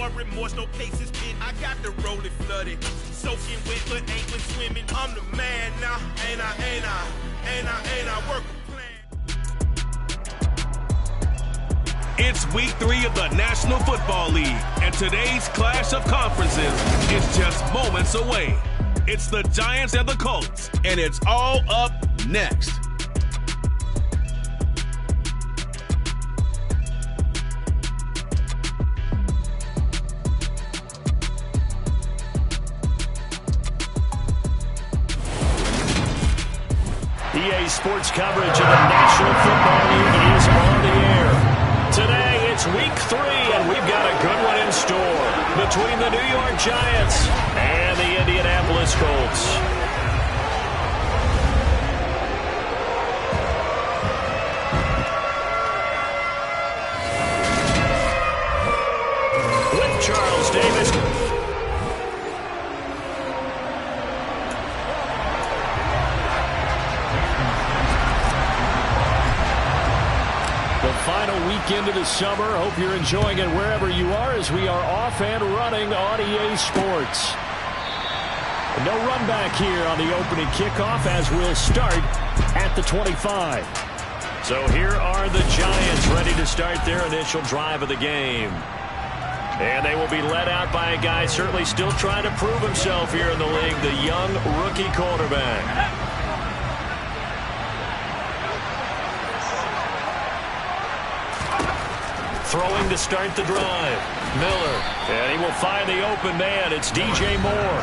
more remorse, no cases pinned. I got the rolling flooded, soaking wet, but ain't been swimming. I'm the man now, ain't I? Work a plan. It's week 3 of the National Football League, and today's clash of conferences is just moments away. It's the Giants and the Colts, and it's all up next. EA Sports coverage of the National Football League is on the air. Today, it's week 3, and we've got a good one in store between the New York Giants and the Indianapolis Colts. With Charles Davis. Final weekend of the summer. Hope you're enjoying it wherever you are as we are off and running on EA Sports. No run back here on the opening kickoff as we'll start at the 25. So here are the Giants ready to start their initial drive of the game. And they will be led out by a guy certainly still trying to prove himself here in the league, the young rookie quarterback. Throwing to start the drive. Miller. And he will find the open man. It's DJ Moore.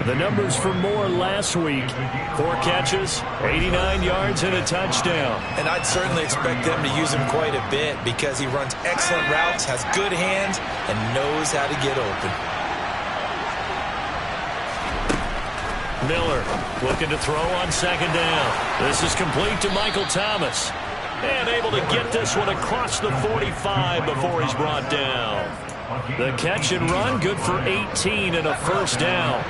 The numbers for Moore last week. 4 catches, 89 yards, and a touchdown. And I'd certainly expect them to use him quite a bit because he runs excellent routes, has good hands, and knows how to get open. Miller looking to throw on second down. This is complete to Michael Thomas. And able to get this one across the 45 before he's brought down. The catch and run, good for 18 and a first down.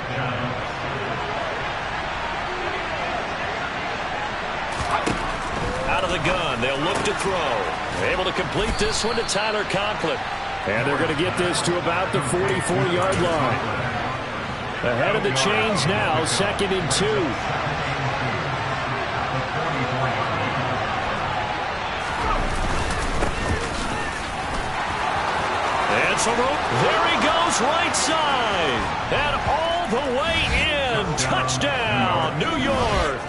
Out of the gun, they'll look to throw. Able to complete this one to Tyler Conklin. And they're going to get this to about the 44-yard line. Ahead of the chains now, 2nd and 2. There he goes, right side. And all the way in. Touchdown, New York.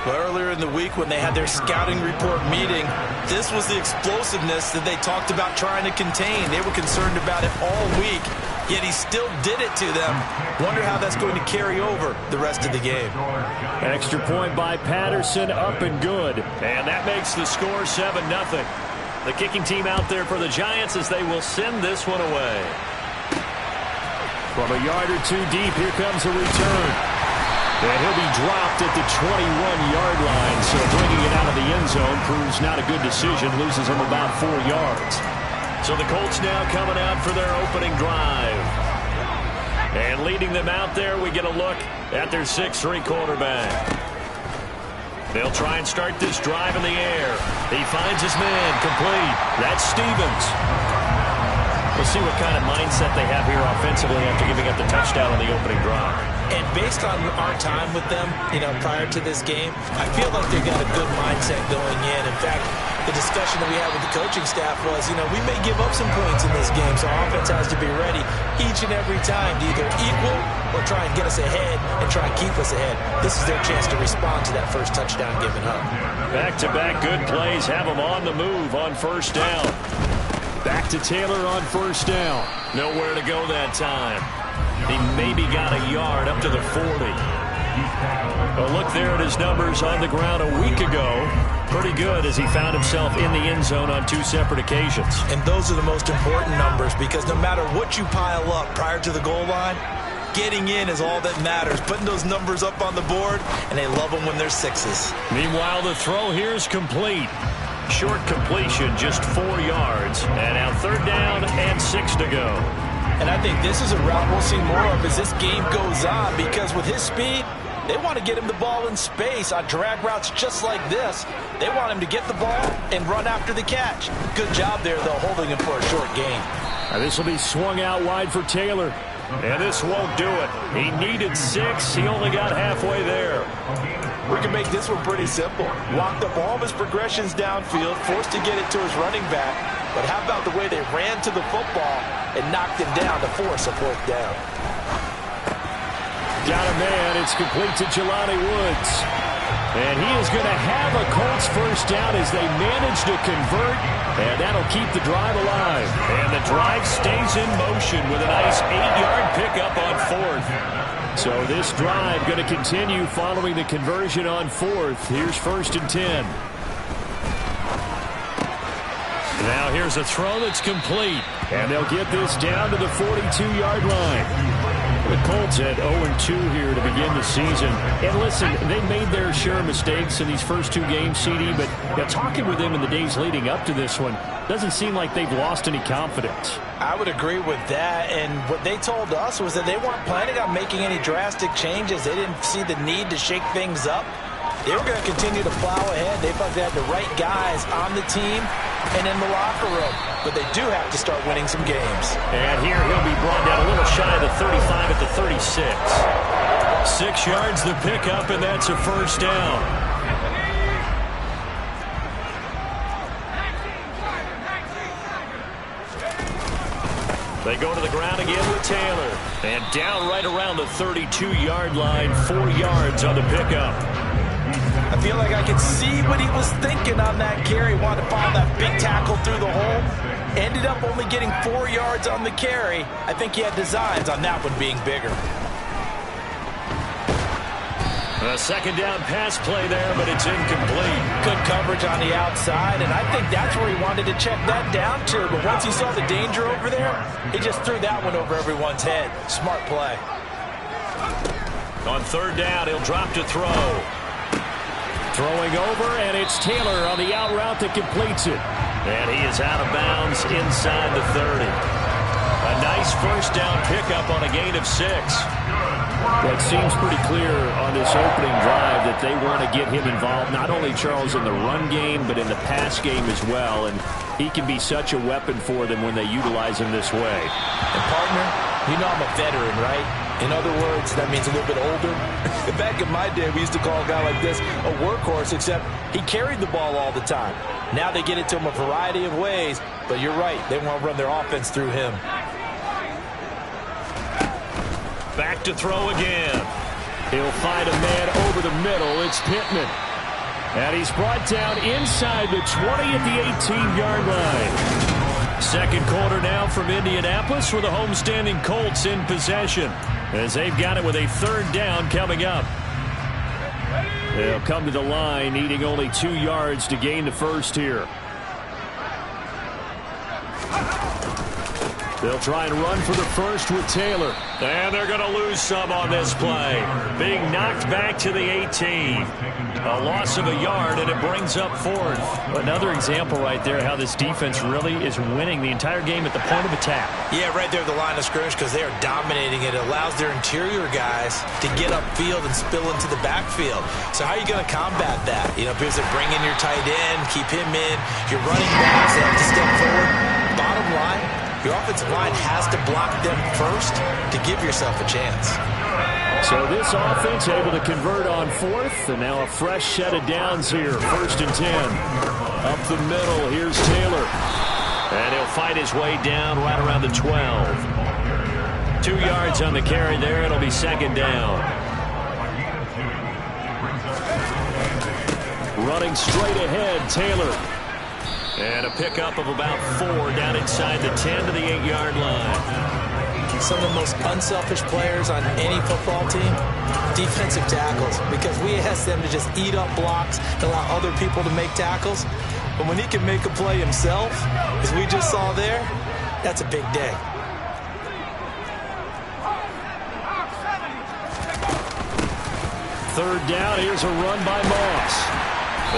Well, earlier in the week when they had their scouting report meeting, this was the explosiveness that they talked about trying to contain. They were concerned about it all week, yet he still did it to them. Wonder how that's going to carry over the rest of the game. Extra point by Patterson, up and good. And that makes the score 7-0. The kicking team out there for the Giants as they will send this one away. From a yard or 2 deep, here comes a return. And he'll be dropped at the 21-yard line, so bringing it out of the end zone proves not a good decision, loses him about 4 yards. So the Colts now coming out for their opening drive. And leading them out there, we get a look at their 6'3" quarterback. They'll try and start this drive in the air. He finds his man, complete. That's Stevens. We'll see what kind of mindset they have here offensively after giving up the touchdown on the opening drive. And based on our time with them, prior to this game, I feel like they've got a good mindset going in. In fact, the discussion that we had with the coaching staff was, we may give up some points in this game, so offense has to be ready each and every time to either equal or try and get us ahead and try and keep us ahead. This is their chance to respond to that first touchdown given up. Back-to-back good plays have them on the move on first down. Back to Taylor on first down. Nowhere to go that time. He maybe got a yard up to the 40. A look there at his numbers on the ground a week ago. Pretty good as he found himself in the end zone on 2 separate occasions. And those are the most important numbers because no matter what you pile up prior to the goal line, getting in is all that matters. Putting those numbers up on the board, and they love them when they're 6s. Meanwhile, the throw here is complete. Short completion, just 4 yards. And now 3rd down and 6 to go. And I think this is a route we'll see more of as this game goes on because with his speed, They want to get him the ball in space on drag routes just like this. They want him to get the ball and run after the catch. Good job there, though, holding him for a short gain. This will be swung out wide for Taylor. And this won't do it. He needed 6. He only got halfway there. We can make this one pretty simple. Walked up all of his progressions downfield, forced to get it to his running back. But how about the way they ran to the football and knocked him down to force a 4th down? Got a man. It's complete to Jelani Woods. And he is going to have a Colts first down as they manage to convert. And that'll keep the drive alive. And the drive stays in motion with a nice 8-yard pickup on 4th. So this drive going to continue following the conversion on 4th. Here's 1st and 10. Now here's a throw that's complete. And they'll get this down to the 42-yard line. The Colts at 0-2 here to begin the season. And listen, they made their share of mistakes in these first 2 games, CD, but talking with them in the days leading up to this one, doesn't seem like they've lost any confidence. I would agree with that, and what they told us was that they weren't planning on making any drastic changes. They didn't see the need to shake things up. They were going to continue to plow ahead. They thought they had the right guys on the team and in the locker room. But they do have to start winning some games. And here he'll be brought down a little shy of the 35 at the 36. 6 yards the pickup, and that's a 1st down. They go to the ground again with Taylor. And down right around the 32-yard line, 4 yards on the pickup. I feel like I could see what he was thinking on that carry. Wanted to follow that big tackle through the hole. Ended up only getting 4 yards on the carry. I think he had designs on that one being bigger. A 2nd down pass play there, but it's incomplete. Good coverage on the outside, and I think that's where he wanted to check that down to. But once he saw the danger over there, he just threw that one over everyone's head. Smart play. On 3rd down, he'll drop to throw. Throwing over, and it's Taylor on the out route that completes it. And he is out of bounds inside the 30. A nice 1st down pickup on a gain of 6. Well, it seems pretty clear on this opening drive that they want to get him involved, not only, Charles, in the run game, but in the pass game as well. And he can be such a weapon for them when they utilize him this way. And, partner, you know I'm a veteran, right? In other words, that means a little bit older. Back in my day, we used to call a guy like this a workhorse, except he carried the ball all the time. Now they get it to him a variety of ways, but you're right. They want to run their offense through him. Back to throw again. He'll find a man over the middle. It's Pittman. And he's brought down inside the 20 at the 18-yard line. 2nd quarter now from Indianapolis for the homestanding Colts in possession, as they've got it with a 3rd down coming up. They'll come to the line, needing only 2 yards to gain the 1st here. They'll try and run for the 1st with Taylor. And they're going to lose some on this play. Being knocked back to the 18. A loss of a yard, and it brings up 4th. Another example right there how this defense really is winning the entire game at the point of attack. Yeah, right there at the line of scrimmage, because they are dominating it. It allows their interior guys to get upfield and spill into the backfield. So how are you going to combat that? You know, because they bring in your tight end, keep him in. Your running backs have to step forward. Bottom line, your offensive line has to block them first to give yourself a chance. So this offense able to convert on 4th, and now a fresh set of downs here. 1st and 10. Up the middle, here's Taylor. And he'll fight his way down right around the 12. 2 yards on the carry there. It'll be 2nd down. Running straight ahead, Taylor. And a pickup of about 4 down inside the 10 to the 8-yard line. Some of the most unselfish players on any football team, defensive tackles, because we ask them to just eat up blocks, allow other people to make tackles. But when he can make a play himself, as we just saw there, that's a big day. Third down, here's a run by Moss.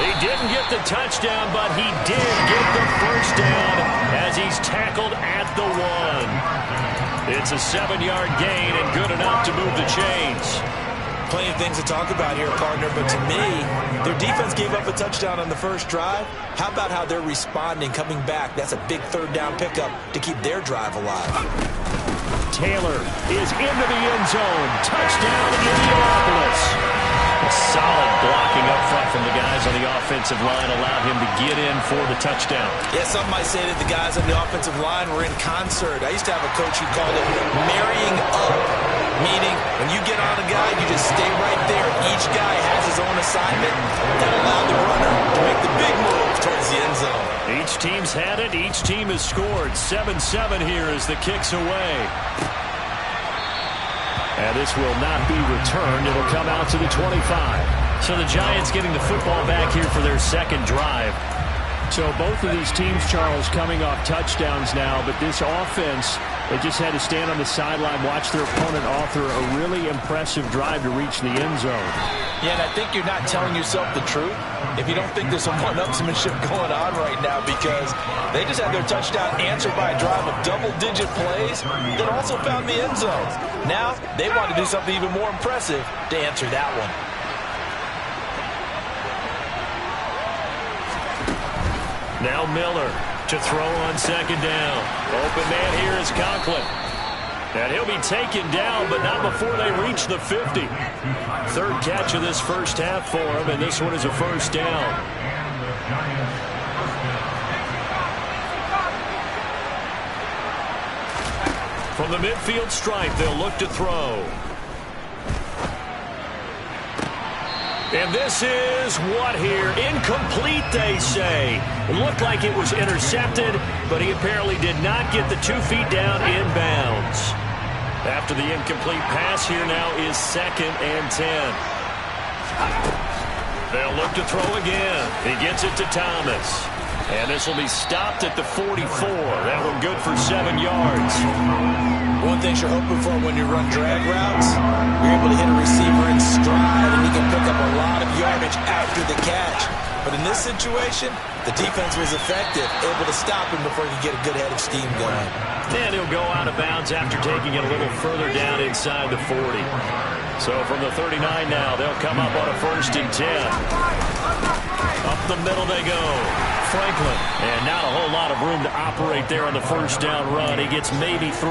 He didn't get the touchdown, but he did get the first down as he's tackled at the 1. It's a 7-yard gain and good enough to move the chains. plenty of things to talk about here, partner, but to me, their defense gave up a touchdown on the first drive. How about how they're responding, coming back? That's a big third down pickup to keep their drive alive. Taylor is into the end zone. Touchdown, Indianapolis. Solid blocking up front from the guys on the offensive line allowed him to get in for the touchdown. Yeah, some might say that the guys on the offensive line were in concert. I used to have a coach who called it marrying up, meaning when you get on a guy, you just stay right there. Each guy has his own assignment that allowed the runner to make the big move towards the end zone. Each team's had it. Each team has scored. 7-7 here as the kick's away. And this will not be returned. It'll come out to the 25. So the Giants getting the football back here for their second drive. So both of these teams, Charles, coming off touchdowns now, but this offense, they just had to stand on the sideline, watch their opponent author a really impressive drive to reach the end zone. Yeah, and I think you're not telling yourself the truth if you don't think there's some one-upsmanship going on right now, because they just had their touchdown answered by a drive of double-digit plays that also found the end zone. Now they want to do something even more impressive to answer that one. Now Miller to throw on second down. Open man here is Conklin. And he'll be taken down, but not before they reach the 50. Third catch of this first half for him, and this one is a first down. From the midfield stripe, they'll look to throw. And this is what here? Incomplete, they say. It looked like it was intercepted, but he apparently did not get the 2 feet down in bounds. After the incomplete pass, here now is 2nd and 10. They'll look to throw again. He gets it to Thomas. And this will be stopped at the 44. That one good for 7 yards. One thing you're hoping for when you run drag routes, you're able to hit a receiver in stride, and he can pick up a lot of yardage after the catch. But in this situation, the defense was effective, able to stop him before he could get a good head of steam going. And he'll go out of bounds after taking it a little further down inside the 40. So from the 39 now, they'll come up on a 1st and 10. Up the middle they go. Franklin. And not a whole lot of room to operate there on the first down run. He gets maybe 3.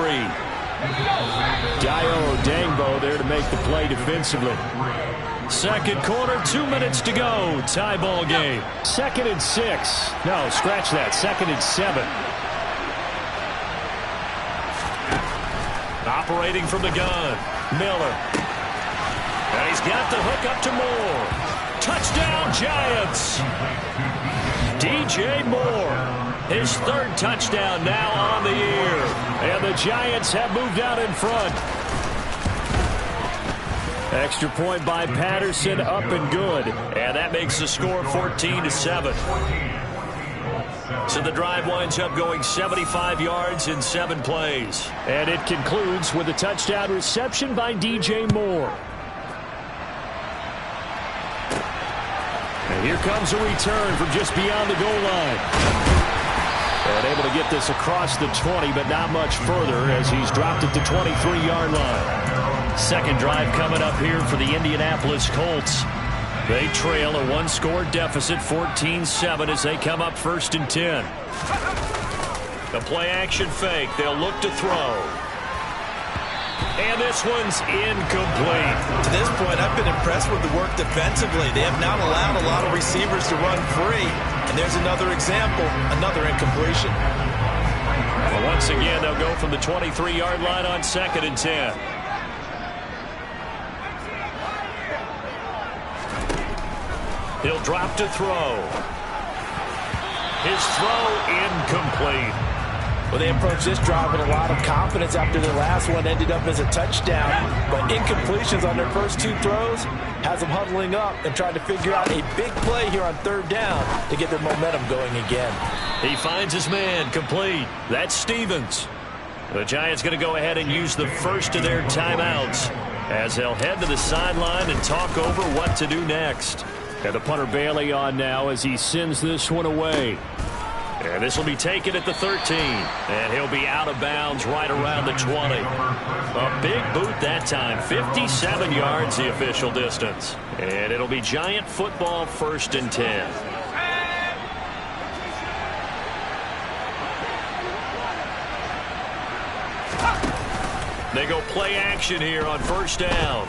Dio Dangbo there to make the play defensively. Second quarter, 2 minutes to go. Tie ball game. 2nd and 6. No, scratch that. 2nd and 7. Operating from the gun. Miller. And he's got the hook up to Moore. Touchdown, Giants. DJ Moore. His 3rd touchdown now on the year. And the Giants have moved out in front. Extra point by Patterson, up and good. And that makes the score 14-7. So the drive winds up going 75 yards in 7 plays. And it concludes with a touchdown reception by DJ Moore. And here comes a return from just beyond the goal line. And able to get this across the 20, but not much further as he's dropped at the 23-yard line. Second drive coming up here for the Indianapolis Colts. They trail a 1-score deficit, 14-7, as they come up 1st and 10. The play-action fake. They'll look to throw. And this one's incomplete. To this point, I've been impressed with the work defensively. They have not allowed a lot of receivers to run free. And there's another example, another incompletion. Well, once again, they'll go from the 23-yard line on 2nd and 10. He'll drop to throw. His throw incomplete. Well, they approached this drive with a lot of confidence after their last one ended up as a touchdown. But incompletions on their first 2 throws has them huddling up and trying to figure out a big play here on 3rd down to get their momentum going again. He finds his man, complete. That's Stevens. The Giants going to go ahead and use the first of their timeouts as they'll head to the sideline and talk over what to do next. And the punter Bailey on now as he sends this one away. And this will be taken at the 13. And he'll be out of bounds right around the 20. A big boot that time. 57 yards the official distance. And it'll be Giant football 1st and 10. They go play action here on 1st down.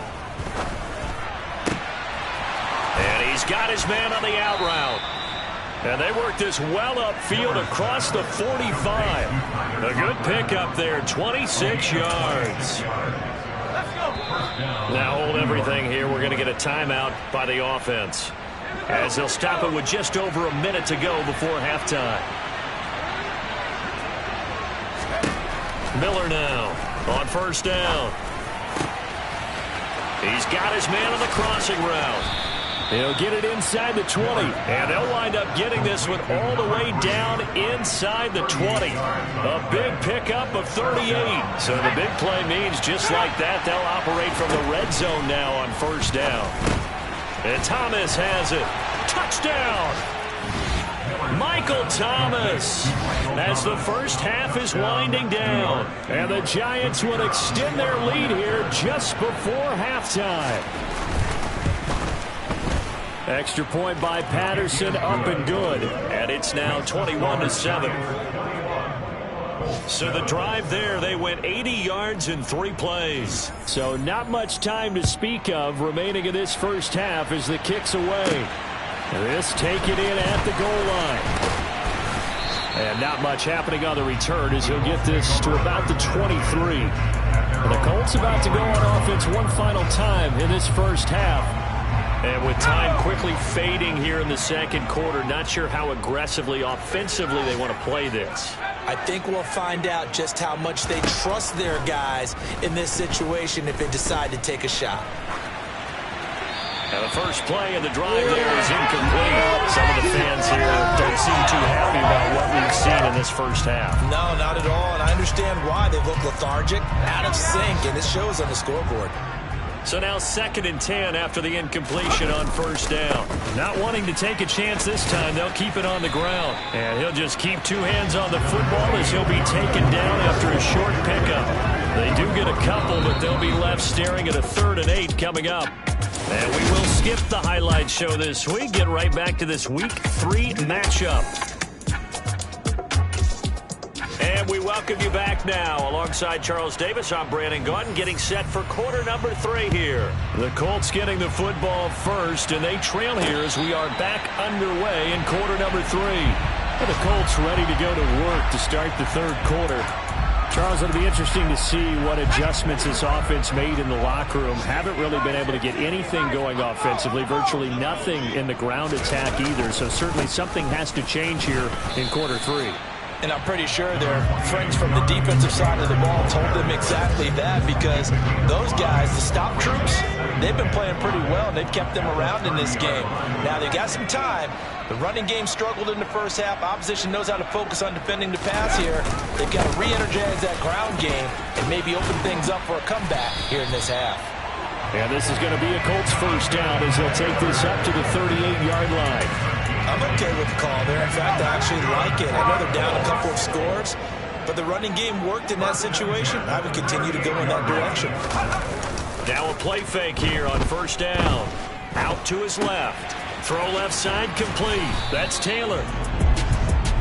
And he's got his man on the out route. And they work this well upfield across the 45. A good pickup there, 26 yards. Now hold everything here. We're going to get a timeout by the offense, as they'll stop it with just over a minute to go before halftime. Miller now on 1st down. He's got his man on the crossing route. He'll get it inside the 20, and they'll wind up getting this one all the way down inside the 20. A big pickup of 38. So the big play means just like that, they'll operate from the red zone now on 1st down. And Thomas has it. Touchdown! Michael Thomas, as the first half is winding down. And the Giants will extend their lead here just before halftime. Extra point by Patterson, up and good. And it's now 21-7. So the drive there, they went 80 yards in 3 plays. So not much time to speak of remaining in this first half as the kick's away. This taken in at the goal line. And not much happening on the return as he'll get this to about the 23. And the Colts about to go on offense one final time in this first half. And with time quickly fading here in the second quarter, not sure how aggressively, offensively they want to play this. I think we'll find out just how much they trust their guys in this situation if they decide to take a shot. Now the first play of the drive there is incomplete. Some of the fans here don't seem too happy about what we've seen in this first half. No, not at all, and I understand why. They look lethargic, out of sync, and it shows on the scoreboard. So now 2nd and 10 after the incompletion on 1st down. Not wanting to take a chance this time, they'll keep it on the ground. And he'll just keep 2 hands on the football as he'll be taken down after a short pickup. They do get a couple, but they'll be left staring at a 3rd and 8 coming up. And we will skip the highlight show this week. Get right back to this Week 3 matchup. And we welcome you back now. Alongside Charles Davis, I'm Brandon Gaudin, getting set for quarter number 3 here. The Colts getting the football first, and they trail here as we are back underway in quarter number 3. And the Colts ready to go to work to start the 3rd quarter. Charles, it'll be interesting to see what adjustments this offense made in the locker room. Haven't really been able to get anything going offensively, virtually nothing in the ground attack either. So certainly something has to change here in quarter 3. And I'm pretty sure their friends from the defensive side of the ball told them exactly that, because those guys, the stop troops, they've been playing pretty well, and they've kept them around in this game. Now, they've got some time. The running game struggled in the first half. Opposition knows how to focus on defending the pass here. They've got to re-energize that ground game and maybe open things up for a comeback here in this half. And this is going to be a Colts first down as they'll take this up to the 38-yard line. I'm okay with the call there. In fact, I actually like it. I know they're down a couple of scores, but the running game worked in that situation. I would continue to go in that direction. Now a play fake here on 1st down. Out to his left. Throw left side complete. That's Taylor.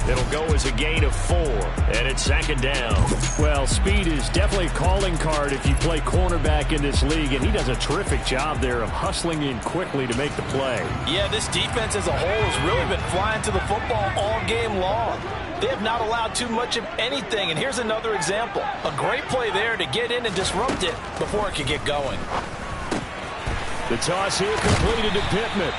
It'll go as a gain of 4, and it's 2nd down. Well, speed is definitely a calling card if you play cornerback in this league, and he does a terrific job there of hustling in quickly to make the play. Yeah, this defense as a whole has really been flying to the football all game long. They have not allowed too much of anything, and here's another example. A great play there to get in and disrupt it before it could get going. The toss here completed to Pittman.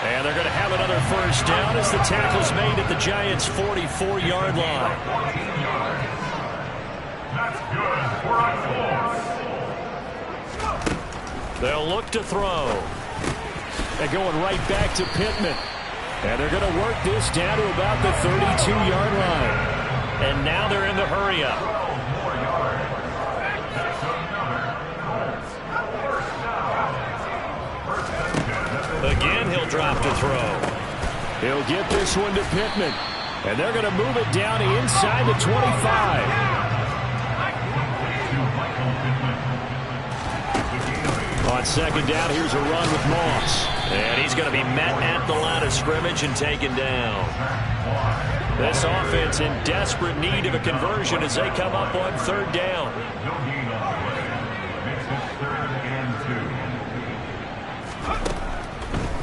And they're going to have another first down as the tackle's made at the Giants' 44-yard line. They'll look to throw. They're going right back to Pittman. And they're going to work this down to about the 32-yard line. And now they're in the hurry-up. Again, he'll drop to throw. He'll get this one to Pittman. And they're going to move it down inside the 25. On second down, here's a run with Moss. And he's going to be met at the line of scrimmage and taken down. This offense in desperate need of a conversion as they come up on third down.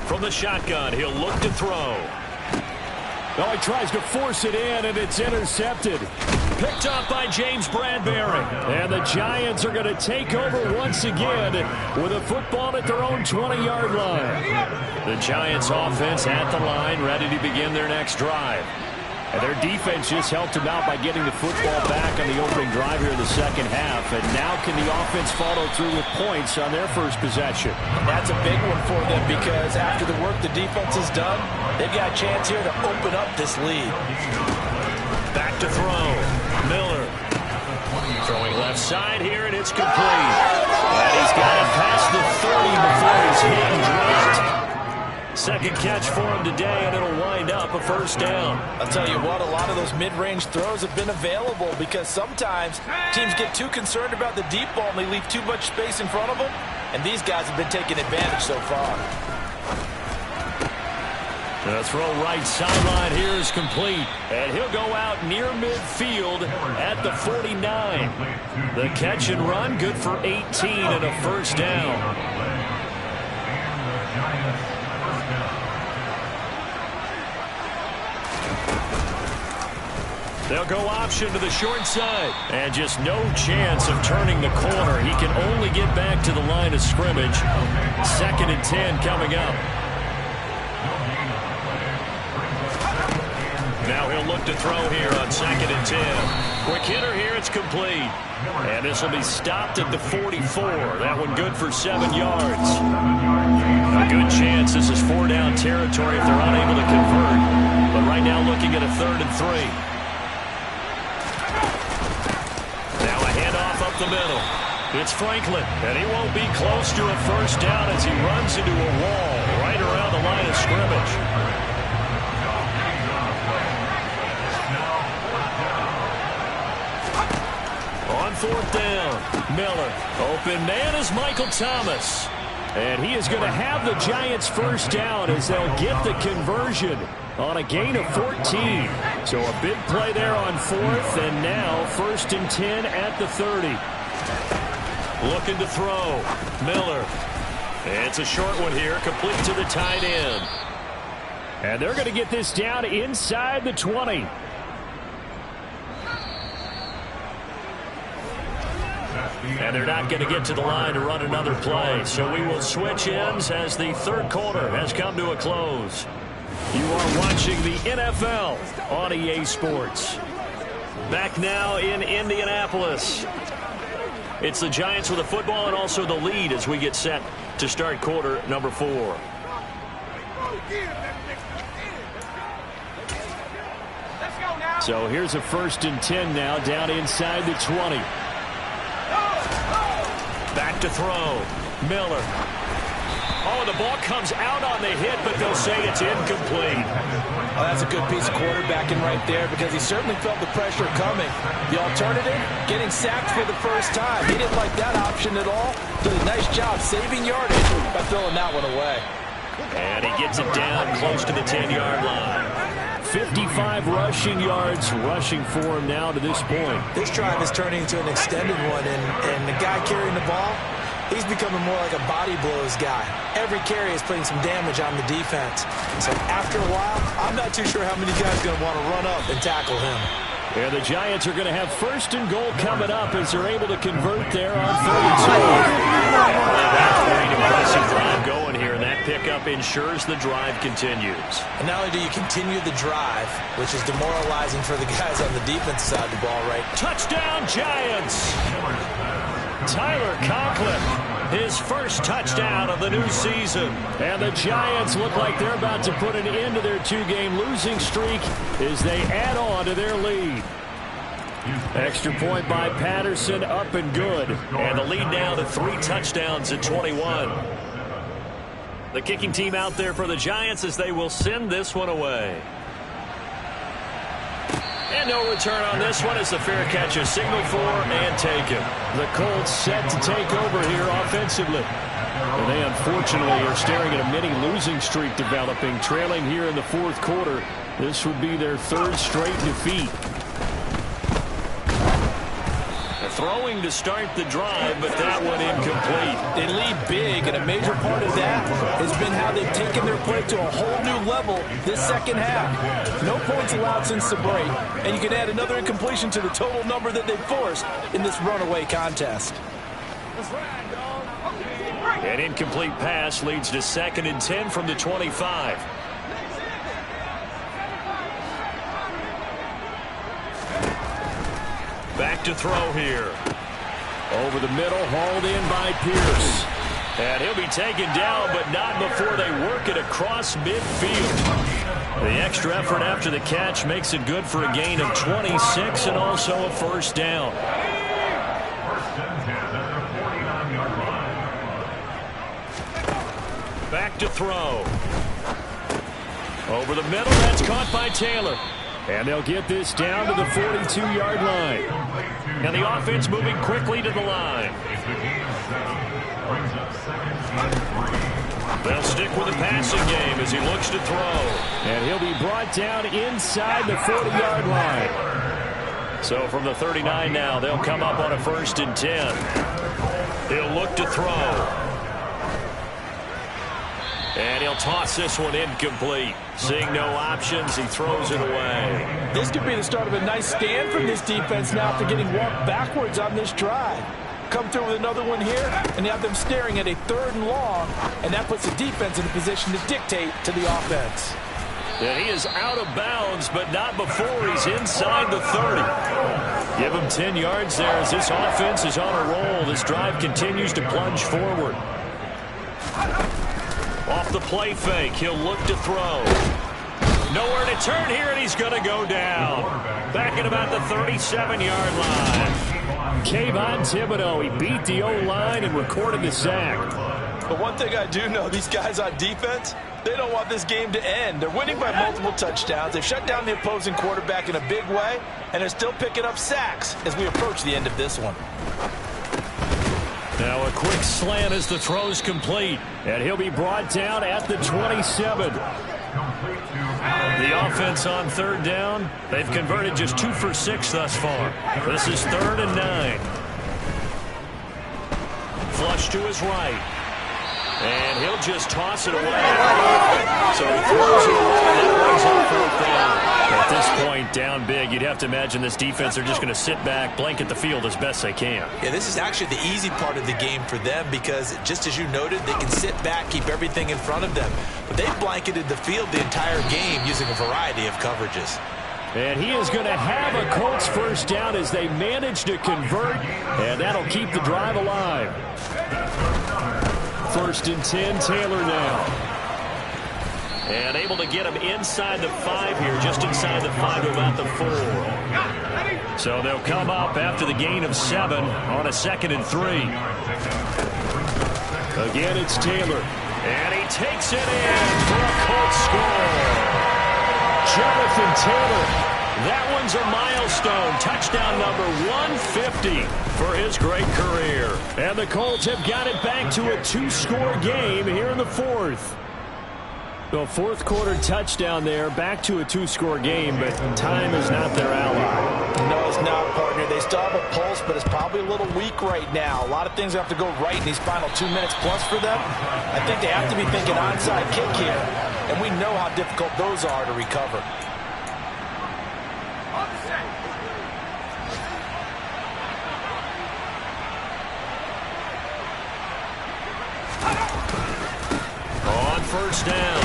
From the shotgun, he'll look to throw. Oh, he tries to force it in, and it's intercepted. Picked up by James Bradbury. And the Giants are going to take over once again with a football at their own 20-yard line. The Giants offense at the line, ready to begin their next drive. And their defense just helped them out by getting the football back on the opening drive here in the second half. And now can the offense follow through with points on their first possession? That's a big one for them because after the work the defense has done, they've got a chance here to open up this lead. Back to throw. Miller. Throwing left side here, and it's complete. And he's got it past the 30 before he's hit and dropped. Second catch for him today, and it'll wind up a first down. I'll tell you what, a lot of those mid-range throws have been available because sometimes teams get too concerned about the deep ball and they leave too much space in front of them, and these guys have been taking advantage so far. The throw right sideline here is complete, and he'll go out near midfield at the 49. The catch and run good for 18 and a first down. They'll go option to the short side. And just no chance of turning the corner. He can only get back to the line of scrimmage. 2nd and 10 coming up. Now he'll look to throw here on 2nd and 10. Quick hitter here, it's complete. And this will be stopped at the 44. That one good for 7 yards. A good chance this is 4-down territory if they're unable to convert. But right now looking at a 3rd and 3. Up the middle. It's Franklin, and he won't be close to a first down as he runs into a wall right around the line of scrimmage. On 4th down, Miller. Open man is Michael Thomas. And he is going to have the Giants first down as they'll get the conversion on a gain of 14. So a big play there on 4th, and now 1st and 10 at the 30. Looking to throw. Miller. It's a short one here, complete to the tight end. And they're going to get this down inside the 20. And they're not going to get to the line to run another play. So we will switch ends as the 3rd quarter has come to a close. You are watching the NFL on EA Sports. Back now in Indianapolis. It's the Giants with the football and also the lead as we get set to start quarter number 4. So here's a 1st and 10 now down inside the 20. Back to throw. Miller. Oh, the ball comes out on the hit, but they'll say it's incomplete. Oh, that's a good piece of quarterbacking right there because he certainly felt the pressure coming. The alternative, getting sacked for the first time. He didn't like that option at all. Did a nice job saving yardage by throwing that one away. And he gets it down close to the 10-yard line. 55 rushing yards rushing for him now to this point. This drive is turning into an extended one, and the guy carrying the ball, he's becoming more like a body blows guy. Every carry is putting some damage on the defense. So after a while, I'm not too sure how many guys are going to want to run up and tackle him. Yeah, the Giants are going to have 1st and goal coming up as they're able to convert there on 3rd and 2. Great impressive drive going here, and that pickup ensures the drive continues. And not only do you continue the drive, which is demoralizing for the guys on the defense side of the ball, right? Touchdown, Giants! Tyler Conklin, his first touchdown of the new season. And the Giants look like they're about to put an end to their 2-game losing streak as they add on to their lead. Extra point by Patterson, up and good. And the lead now to 3 touchdowns at 21. The kicking team out there for the Giants as they will send this one away. And no return on this one as the fair catch is signaled for and taken. The Colts set to take over here offensively. And they unfortunately are staring at a mini losing streak developing, trailing here in the fourth quarter. This would be their third straight defeat. Throwing to start the drive, but that one incomplete. They lead big, and a major part of that has been how they've taken their play to a whole new level this second half. No points allowed since the break, and you can add another incompletion to the total number that they've forced in this runaway contest. An incomplete pass leads to 2nd and 10 from the 25. Back to throw here. Over the middle, hauled in by Pierce. And he'll be taken down, but not before they work it across midfield. The extra effort after the catch makes it good for a gain of 26 and also a first down. Back to throw. Over the middle, that's caught by Taylor. And they'll get this down to the 42-yard line. And the offense moving quickly to the line. They'll stick with the passing game as he looks to throw. And he'll be brought down inside the 40-yard line. So from the 39 now, they'll come up on a 1st and 10. He'll look to throw. And he'll toss this one incomplete. Seeing no options, he throws it away. This could be the start of a nice stand from this defense now after getting walked backwards on this drive. Come through with another one here, and you have them staring at a 3rd and long, and that puts the defense in a position to dictate to the offense. And he is out of bounds, but not before he's inside the 30. Give him 10 yards there as this offense is on a roll. This drive continues to plunge forward. Off the play fake, he'll look to throw. Nowhere to turn here, and he's going to go down. Back at about the 37-yard line. Kayvon Thibodeau, he beat the O-line and recorded the sack. But one thing I do know, these guys on defense, they don't want this game to end. They're winning by multiple touchdowns. They've shut down the opposing quarterback in a big way, and they're still picking up sacks as we approach the end of this one. Now a quick slant as the throw's complete. And he'll be brought down at the 27. The offense on 3rd down. They've converted just 2 for 6 thus far. This is 3rd and 9. Flush to his right. And he'll just toss it away. So he throws it away. That brings up 4th down. At this point, down big, you'd have to imagine this defense are just going to sit back, blanket the field as best they can. Yeah, this is actually the easy part of the game for them because, just as you noted, they can sit back, keep everything in front of them. But they've blanketed the field the entire game using a variety of coverages. And he is going to have a Colts first down as they manage to convert, and that'll keep the drive alive. 1st and 10, Taylor now. And able to get him inside the 5 here, just inside the 5 to about the 4. So they'll come up after the gain of 7 on a 2nd and 3. Again, it's Taylor. And he takes it in for a Colts score. Jonathan Taylor. That one's a milestone. Touchdown number 150 for his great career. And the Colts have got it back to a 2-score game here in the 4th. The 4th quarter touchdown there, back to a 2-score game, but time is not their ally. No, it's not, partner. They still have a pulse, but it's probably a little weak right now. A lot of things have to go right in these final 2 minutes plus for them. I think they have to be thinking onside kick here, and we know how difficult those are to recover. On 1st down,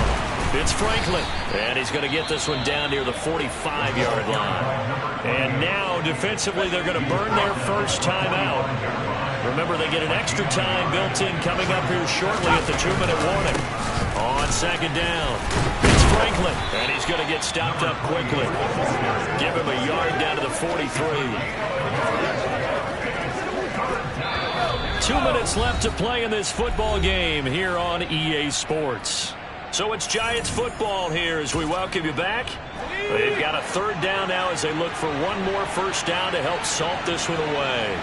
it's Franklin. And he's going to get this one down near the 45-yard line. And now, defensively, they're going to burn their first timeout. Remember, they get an extra time built in coming up here shortly at the 2-minute warning. On 2nd down, it's Franklin. And he's going to get stopped up quickly. Give him a yard down to the 43. 2 minutes left to play in this football game here on EA Sports. So it's Giants football here as we welcome you back. They've got a third down now as they look for one more first down to help salt this one away.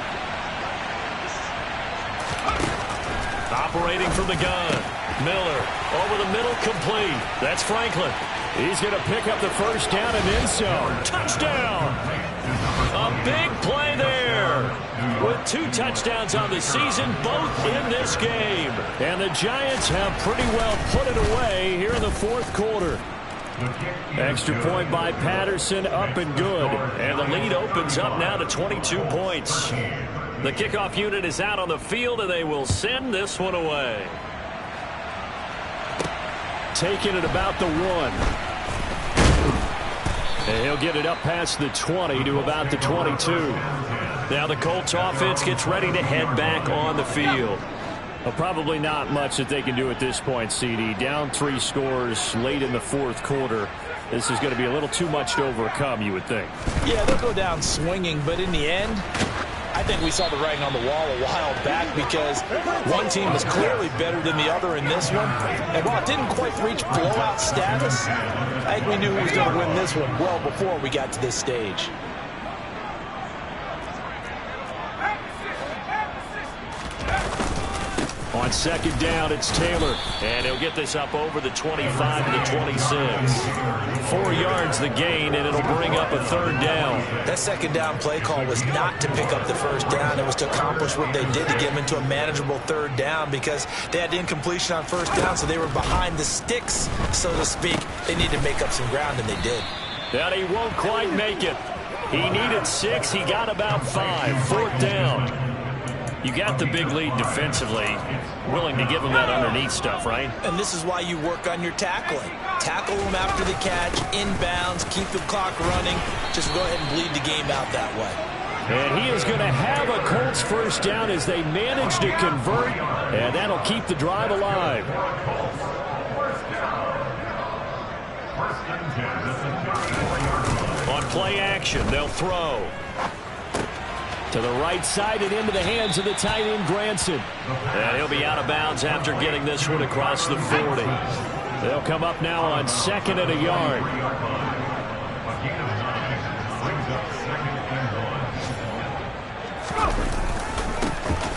Operating from the gun. Miller over the middle, complete. That's Franklin. He's going to pick up the first down and end zone. Touchdown! A big play there. With 2 touchdowns on the season, both in this game. And the Giants have pretty well put it away here in the fourth quarter. Extra point by Patterson, up and good. And the lead opens up now to 22 points. The kickoff unit is out on the field, and they will send this one away. Taking it about the 1. And he'll get it up past the 20 to about the 22. Now the Colts offense gets ready to head back on the field. Well, probably not much that they can do at this point, CD. Down 3 scores late in the fourth quarter. This is going to be a little too much to overcome, you would think. Yeah, they'll go down swinging, but in the end, I think we saw the writing on the wall a while back because one team was clearly better than the other in this one. And while it didn't quite reach blowout status, I think we knew who was going to win this one well before we got to this stage. On second down, it's Taylor. And he'll get this up over the 25 to the 26. 4 yards the gain, and it'll bring up a third down. That second down play call was not to pick up the first down. It was to accomplish what they did to get them into a manageable third down because they had incompletion on first down, so they were behind the sticks, so to speak. They needed to make up some ground, and they did. That he won't quite make it. He needed 6. He got about 5. Fourth down. You got the big lead defensively. Willing to give them that underneath stuff, right? And this is why you work on your tackling. Tackle them after the catch, inbounds, keep the clock running. Just go ahead and bleed the game out that way. And he is going to have a Colts first down as they manage to convert, and that'll keep the drive alive. On play action, they'll throw. To the right side and into the hands of the tight end, Granson. And he'll be out of bounds after getting this one across the 40. They'll come up now on 2nd and a yard.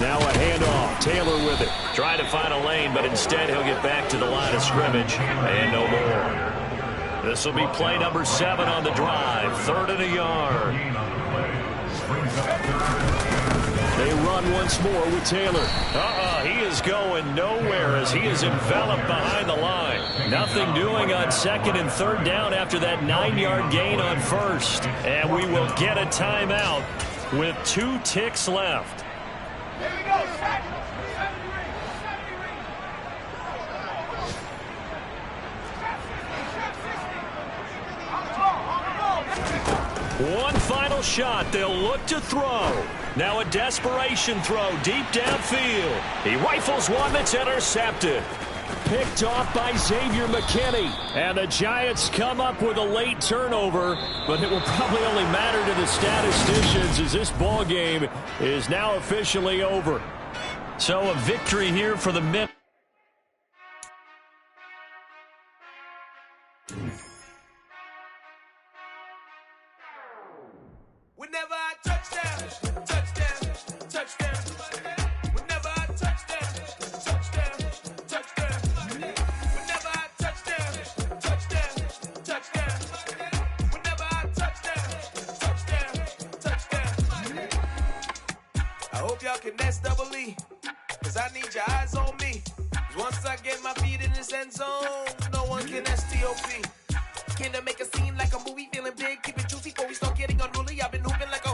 Now a handoff. Taylor with it. Trying to find a lane, but instead he'll get back to the line of scrimmage. And no more. This will be play number 7 on the drive. 3rd and a yard. They run once more with Taylor. He is going nowhere as he is enveloped behind the line. Nothing doing on 2nd and 3rd down after that 9-yard gain on 1st. And we will get a timeout with 2 ticks left. Here we go. One final shot. They'll look to throw. Now a desperation throw deep downfield. He rifles one that's intercepted. Picked off by Xavier McKinney. And the Giants come up with a late turnover, but it will probably only matter to the statisticians as this ball game is now officially over. So a victory here for the Mint. Whenever I touchdown, touchdown, touchdown. Whenever I touchdown, touchdown, touchdown. Whenever I touchdown, touchdown, touchdown. Whenever I touchdown, touchdown, touchdown. I hope y'all can nest double E, cause I need your eyes on me. Cause once I get my feet in this end zone, no one can STOP. Can I make a scene like a movie, feeling big, keep it juicy before we start getting unruly? I've been hooping like a